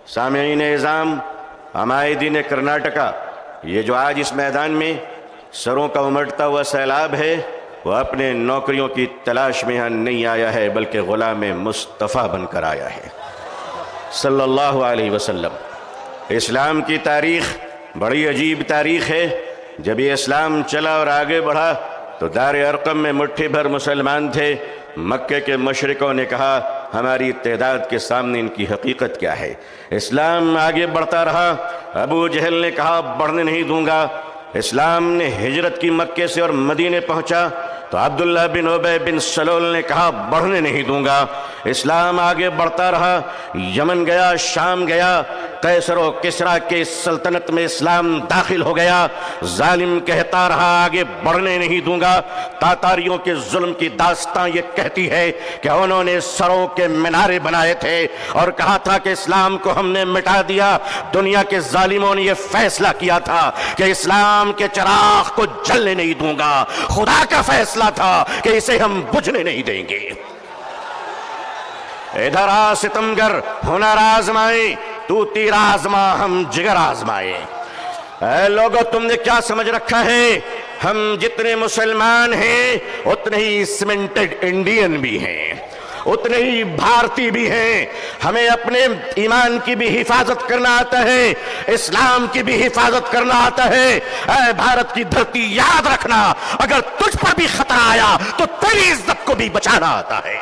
सामईन इज़ाम, हमायदीन कर्नाटका, ये जो आज इस मैदान में सरों का उमड़ता हुआ सैलाब है, वह अपने नौकरियों की तलाश में यहाँ नहीं आया है, बल्कि गुलाम मुस्तफ़ा बनकर आया है सल्लल्लाहु अलैहि वसल्लम। इस्लाम की तारीख़ बड़ी अजीब तारीख़ है। जब ये इस्लाम चला और आगे बढ़ा तो दार अरकम में मुट्ठी भर मुसलमान थे। मक्के के मुशरिकों ने कहा, हमारी तदाद के सामने इनकी हकीकत क्या है। इस्लाम आगे बढ़ता रहा। अबू जहल ने कहा, बढ़ने नहीं दूंगा। इस्लाम ने हिजरत की मक्के से और मदीने पहुंचा तो अब्दुल्ला बिन उबय बिन सलोल ने कहा, बढ़ने नहीं दूंगा। इस्लाम आगे बढ़ता रहा। यमन गया, शाम गया, कैसर व किसरा के सल्तनत में इस्लाम दाखिल हो गया। जालिम कहता रहा, आगे बढ़ने नहीं दूंगा। तातारियों के जुल्म की दास्तां ये कहती है कि उन्होंने सरों के मीनारे बनाए थे और कहा था कि इस्लाम को हमने मिटा दिया। दुनिया के जालिमों ने यह फैसला किया था कि इस्लाम के चिराग को जलने नहीं दूंगा। खुदा का फैसला था कि इसे हम बुझने नहीं देंगे। इधर आ सितमगर, हुनर आजमाए, तू तीर आजमा, हम जिगर आजमाए। ऐ लोगों, तुमने क्या समझ रखा है? हम जितने मुसलमान हैं उतने ही सीमेंटेड इंडियन भी हैं, उतने ही भारतीय भी हैं। हमें अपने ईमान की भी हिफाजत करना आता है, इस्लाम की भी हिफाजत करना आता है। ऐ भारत की धरती, याद रखना, अगर तुझ पर भी खतरा आया तो तेरी इज्जत को भी बचाना आता है।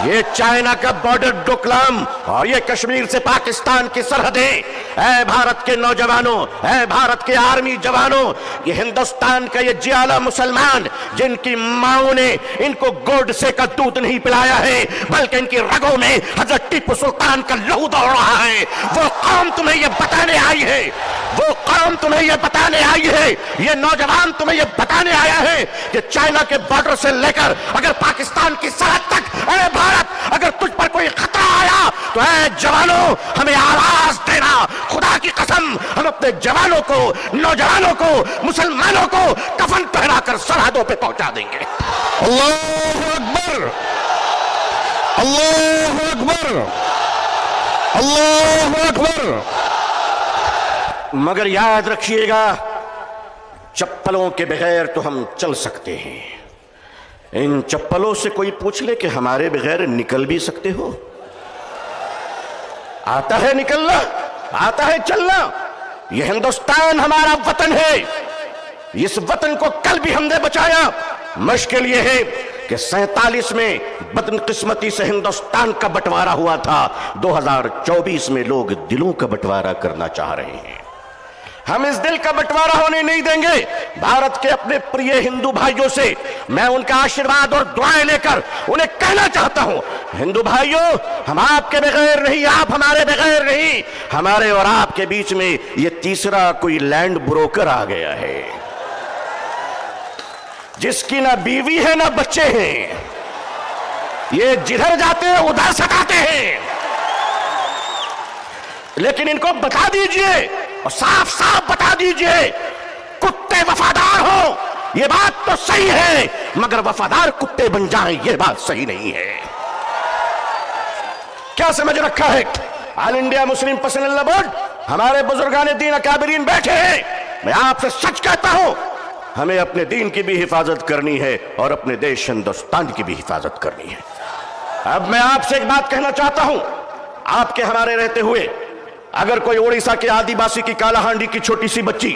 ये चाइना का बॉर्डर डोकलाम और ये कश्मीर से पाकिस्तान की सरहदें, ऐ भारत के नौजवानों, ऐ भारत के आर्मी जवानों, ये हिंदुस्तान का ये जियाला मुसलमान जिनकी माओ ने इनको गोड से का दूध नहीं पिलाया है, बल्कि इनकी रगों में हजरत टीपू सुल्तान का लहू दौड़ रहा है, वो कौम तुम्हें ये बताने आई है, वो कौम तुम्हें ये बताने आई है, ये नौजवान तुम्हें ये बताने आया है कि चाइना के बॉर्डर से लेकर अगर पाकिस्तान की सरहद तक, ऐ भारत, अगर तुझ पर कोई खतरा आया तो ऐ जवानों, हमें आवाज देना। खुदा की कसम, हम अपने जवानों को, नौजवानों को, मुसलमानों को कफन पहनाकर सरहदों पे पहुंचा देंगे। अल्लाहु अकबर, अल्लाहु अकबर, अल्लाहु अकबर। मगर याद रखिएगा, चप्पलों के बगैर तो हम चल सकते हैं। इन चप्पलों से कोई पूछ ले कि हमारे बगैर निकल भी सकते हो? आता है निकलना, आता है चलना। यह हिंदुस्तान हमारा वतन है, इस वतन को कल भी हमने बचाया। मुश्किल यह है कि 47 में बदकिस्मती से हिंदुस्तान का बंटवारा हुआ था। 2024 में लोग दिलों का बंटवारा करना चाह रहे हैं। हम इस दिल का बंटवारा होने नहीं देंगे। भारत के अपने प्रिय हिंदू भाइयों से मैं उनका आशीर्वाद और दुआएं लेकर उन्हें कहना चाहता हूं, हिंदू भाइयों, हम आपके बगैर नहीं, आप हमारे बगैर नहीं। हमारे और आपके बीच में ये तीसरा कोई लैंड ब्रोकर आ गया है, जिसकी ना बीवी है ना बच्चे हैं। ये जिधर जाते हैं उधर सताते हैं। लेकिन इनको बता दीजिए और साफ साफ बता दीजिए, कुत्ते वफादार हो ये बात तो सही है, मगर वफादार कुत्ते बन जाएं ये बात सही नहीं है। क्या समझ रखा है? All India Muslim personal law board, हमारे बुजुर्गान दीन अकाबरीन बैठे हैं। मैं आपसे सच कहता हूं, हमें अपने दीन की भी हिफाजत करनी है और अपने देश हिंदुस्तान की भी हिफाजत करनी है। अब मैं आपसे एक बात कहना चाहता हूं, आपके हमारे रहते हुए अगर कोई उड़ीसा के आदिवासी की कालाहांडी की छोटी सी बच्ची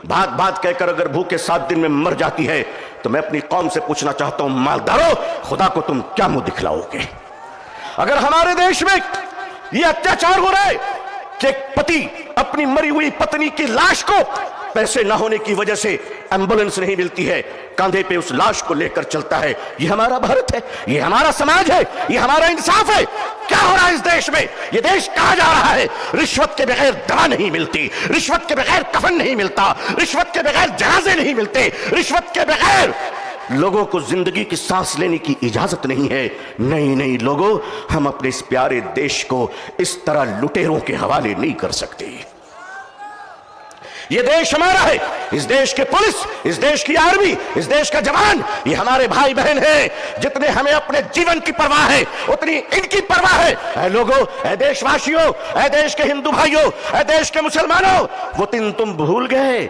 भात भात कहकर अगर भूखे 7 दिन में मर जाती है, तो मैं अपनी कौम से पूछना चाहता हूं, मालदारों, खुदा को तुम क्या मुंह दिखलाओगे? अगर हमारे देश में यह अत्याचार हो रहा है कि एक पति अपनी मरी हुई पत्नी की लाश को पैसे ना होने की वजह से एम्बुलेंस नहीं मिलती है, कंधे पे उस लाश को लेकर चलता है, ये हमारा भारत है, ये हमारा समाज है, ये हमारा इंसाफ है। क्या हो रहा है इस देश में? ये देश कहां जा रहा है? रिश्वत के बगैर दवा नहीं मिलती, रिश्वत के बगैर कफन नहीं मिलता, रिश्वत के बगैर जनाजे नहीं मिलते, रिश्वत के बगैर लोगों को जिंदगी की सांस लेने की इजाजत नहीं है। नहीं नहीं लोगों, हम अपने इस प्यारे देश को इस तरह लुटेरों के हवाले नहीं कर सकते। ये देश हमारा है। इस देश के पुलिस, इस देश की आर्मी, इस देश का जवान, ये हमारे भाई बहन हैं। जितने हमें अपने जीवन की परवाह है उतनी इनकी परवाह है। ऐ लोगों, ऐ देशवासियों, ऐ देश के हिंदू भाइयों, ऐ देश के मुसलमानों, वो दिन तुम भूल गए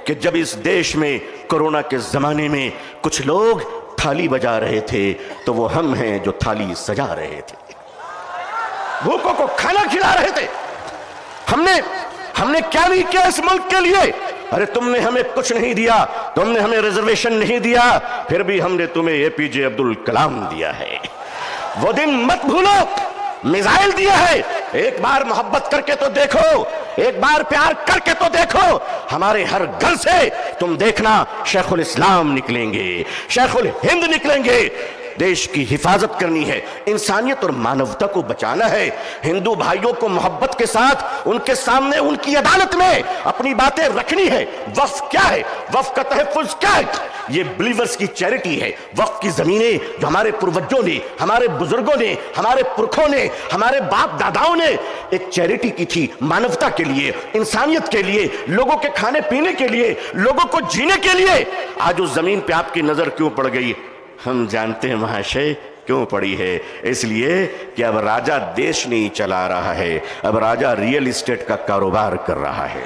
कि जब इस देश में कोरोना के जमाने में कुछ लोग थाली बजा रहे थे तो वो हम हैं जो थाली सजा रहे थे, भूखों को खाना खिला रहे थे। हमने क्या नहीं किया इस मुल्क के लिए? अरे तुमने हमें कुछ नहीं दिया, तुमने हमें रिजर्वेशन नहीं दिया, फिर भी हमने तुम्हें एपीजे अब्दुल कलाम दिया है। वो दिन मत भूलो, मिसाइल दिया है। एक बार मोहब्बत करके तो देखो, एक बार प्यार करके तो देखो। हमारे हर घर से तुम देखना शेखुल इस्लाम निकलेंगे, शेखुल हिंद निकलेंगे। देश की हिफाजत करनी है, इंसानियत और मानवता को बचाना है। हिंदू भाइयों को मोहब्बत के साथ उनके सामने उनकी अदालत में अपनी बातें रखनी है। वक्फ क्या है, वक्फ का तहफ़्फ़ुज़ क्या है? ये बिलीवर्स की चैरिटी है। वक्फ की जमीनें जो हमारे पूर्वजों ने, हमारे बुजुर्गों ने, हमारे पुरखों ने, हमारे बाप दादाओं ने एक चैरिटी की थी, मानवता के लिए, इंसानियत के लिए, लोगों के खाने पीने के लिए, लोगों को जीने के लिए। आज उस जमीन पे आपकी नजर क्यों पड़ गई? हम जानते हैं महाशय क्यों पड़ी है। इसलिए कि अब राजा देश नहीं चला रहा है, अब राजा रियल एस्टेट का कारोबार कर रहा है।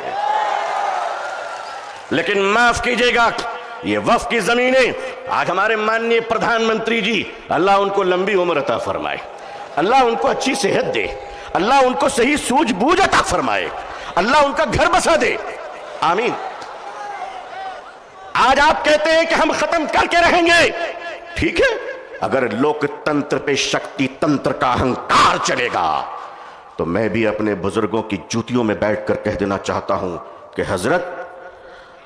लेकिन माफ कीजिएगा, ये वक्फ की जमीनें आज हमारे माननीय प्रधानमंत्री जी, अल्लाह उनको लंबी उम्र अता फरमाए, अल्लाह उनको अच्छी सेहत दे, अल्लाह उनको सही सूझबूझ अता फरमाए, अल्लाह उनका घर बसा दे, आमीन। आज आप कहते हैं कि हम खत्म करके रहेंगे, ठीक है। अगर लोकतंत्र पे शक्ति तंत्र का अहंकार चलेगा तो मैं भी अपने बुजुर्गों की जूतियों में बैठकर कह देना चाहता हूं कि हजरत,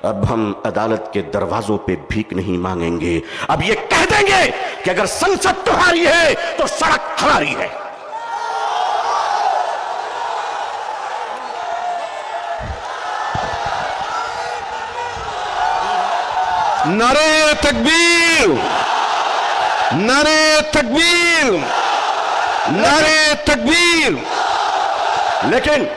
अब हम अदालत के दरवाजों पे भीख नहीं मांगेंगे। अब ये कह देंगे कि अगर संसद तुम्हारी है तो सड़क हमारी है। नारे तकबीर, नारे तकबीर, नारे तकबीर। लेकिन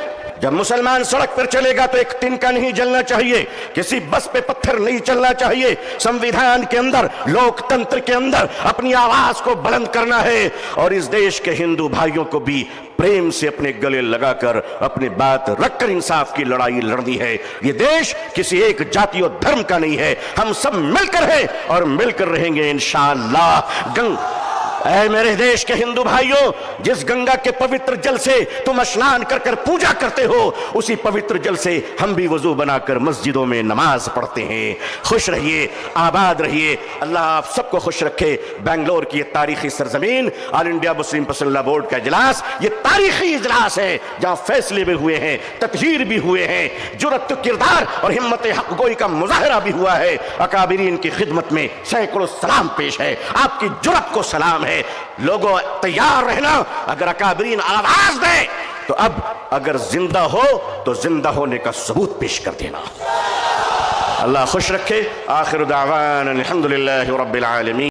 जब मुसलमान सड़क पर चलेगा तो एक तिनका नहीं जलना चाहिए, किसी बस पे पत्थर नहीं चलना चाहिए। संविधान के अंदर, लोकतंत्र के अंदर अपनी आवाज को बुलंद करना है और इस देश के हिंदू भाइयों को भी प्रेम से अपने गले लगाकर अपनी बात रखकर इंसाफ की लड़ाई लड़नी है। ये देश किसी एक जाति और धर्म का नहीं है, हम सब मिलकर हैं और मिलकर रहेंगे इंशाअल्लाह। ऐ मेरे देश के हिंदू भाइयों, जिस गंगा के पवित्र जल से तुम स्नान कर कर पूजा करते हो, उसी पवित्र जल से हम भी वजू बनाकर मस्जिदों में नमाज पढ़ते हैं। खुश रहिए, आबाद रहिए, अल्लाह आप सबको खुश रखे। बेंगलोर की ये तारीखी सरजमीन, ऑल इंडिया मुस्लिम पसंदीदा बोर्ड का इजलास, ये तारीखी इजलास है जहां फैसले भी हुए हैं, तकहीर भी हुए हैं, जुरत किरदार और हिम्मत हक गोई का मुजाहरा भी हुआ है। अकाबिरीन की खिदमत में सैकड़ों सलाम पेश है, आपकी जुरत को सलाम है। लोगों तैयार रहना, अगर अकाबरीन आवाज दे तो अब अगर जिंदा हो तो जिंदा होने का सबूत पेश कर देना। अल्लाह खुश रखे। आखिर दावाना अल्हम्दुलिल्लाहि रब्बिल आलमीन।